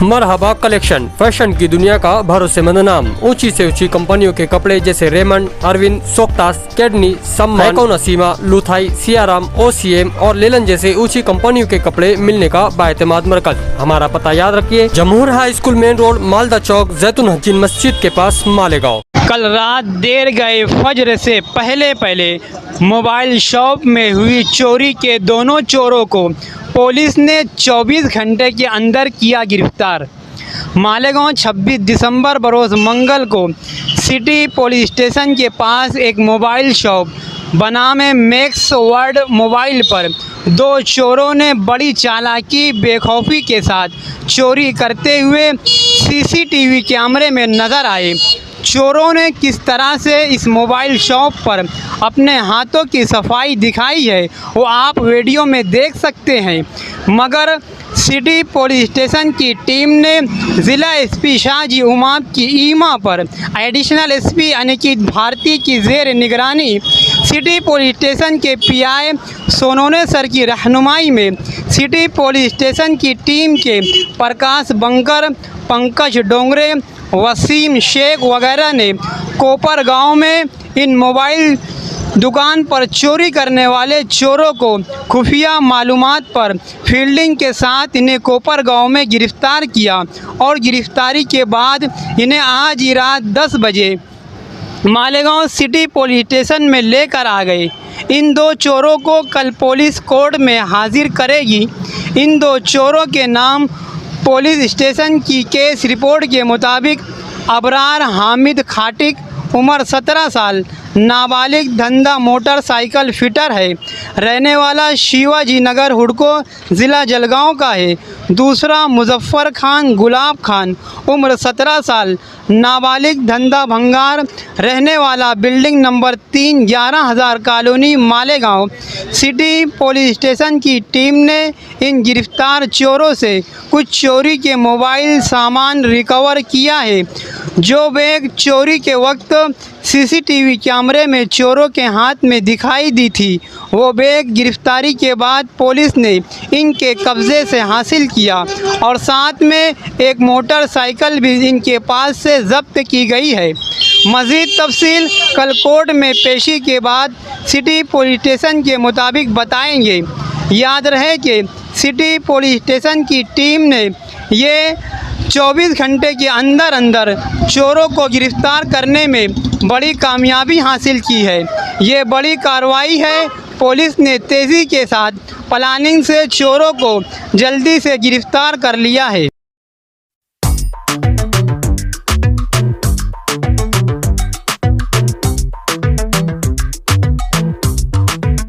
मरहबा collection fashion की दुनिया का भरोसेमंद नाम। ऊंची से ऊंची कंपनियों के कपड़े जैसे रेमंड, अरविंद, सोक्टास, कैडनी, सम्मान, नसीमा, लुथाई, सियाराम, ओसीएम और लेलन जैसे ऊंची कंपनियों के कपड़े मिलने का बाएतमाद मरकज। हमारा पता याद रखिए, Jamhoor high school main road, Malda Chowk, Zaitoon Hazin मस्जिद के पास, मालेगांव। कल रात देर गए फजर से पहले मोबाइल शॉप में हुई चोरी के दोनों चोरों को पुलिस ने 24 घंटे के अंदर किया गिरफ्तार। मालेगांव 26 दिसंबर बरोज मंगल को सिटी पुलिस स्टेशन के पास एक मोबाइल शॉप बनामे मैक्स वर्ल्ड मोबाइल पर दो चोरों ने बड़ी चालाकी बेखौफी के साथ चोरी करते हुए सीसीटीवी कैमरे में नज़र आए। चोरों ने किस तरह से इस मोबाइल शॉप पर अपने हाथों की सफाई दिखाई है वो आप वीडियो में देख सकते हैं। मगर सिटी पुलिस स्टेशन की टीम ने ज़िला एसपी शाहजी उमाद की ईमा पर एडिशनल एसपी अनिकेत भारती की ज़ेर निगरानी सिटी पुलिस स्टेशन के पीआई सोनोने सर की रहनुमाई में सिटी पुलिस स्टेशन की टीम के प्रकाश बंकर, पंकज डोंगरे, वसीम शेख वगैरह ने कोपर गांव में इन मोबाइल दुकान पर चोरी करने वाले चोरों को खुफिया मालूमात पर फील्डिंग के साथ इन्हें कोपर गांव में गिरफ्तार किया और गिरफ्तारी के बाद इन्हें आज ही रात 10 बजे मालेगांव सिटी पुलिस स्टेशन में लेकर आ गए। इन दो चोरों को कल पुलिस कोर्ट में हाजिर करेगी। इन दो चोरों के नाम पुलिस स्टेशन की केस रिपोर्ट के मुताबिक अबरार हामिद खाटिक, उम्र 17 साल, नाबालिग, धंधा मोटरसाइकिल फिटर है, रहने वाला शिवाजी नगर हुडको ज़िला जलगांव का है। दूसरा मुजफ्फर खान गुलाब खान, उम्र 17 साल, नाबालिग, धंधा भंगार, रहने वाला building number 3, 11,000 colony, Malegaon. City police station की टीम ने इन गिरफ्तार चोरों से कुछ चोरी के मोबाइल सामान रिकवर किया है। जो बैग चोरी के वक्त सीसीटीवी कैमरे में चोरों के हाथ में दिखाई दी थी, वो बैग गिरफ्तारी के बाद पुलिस ने इनके कब्ज़े से हासिल किया और साथ में एक मोटरसाइकिल भी इनके पास से जब्त की गई है। मज़ीद तफसील कल कोर्ट में पेशी के बाद सिटी पुलिस स्टेशन के मुताबिक बताएंगे। याद रहे कि सिटी पुलिस स्टेशन की टीम ने ये 24 घंटे के अंदर चोरों को गिरफ्तार करने में बड़ी कामयाबी हासिल की है। ये बड़ी कार्रवाई है। पुलिस ने तेज़ी के साथ प्लानिंग से चोरों को जल्दी से गिरफ्तार कर लिया है।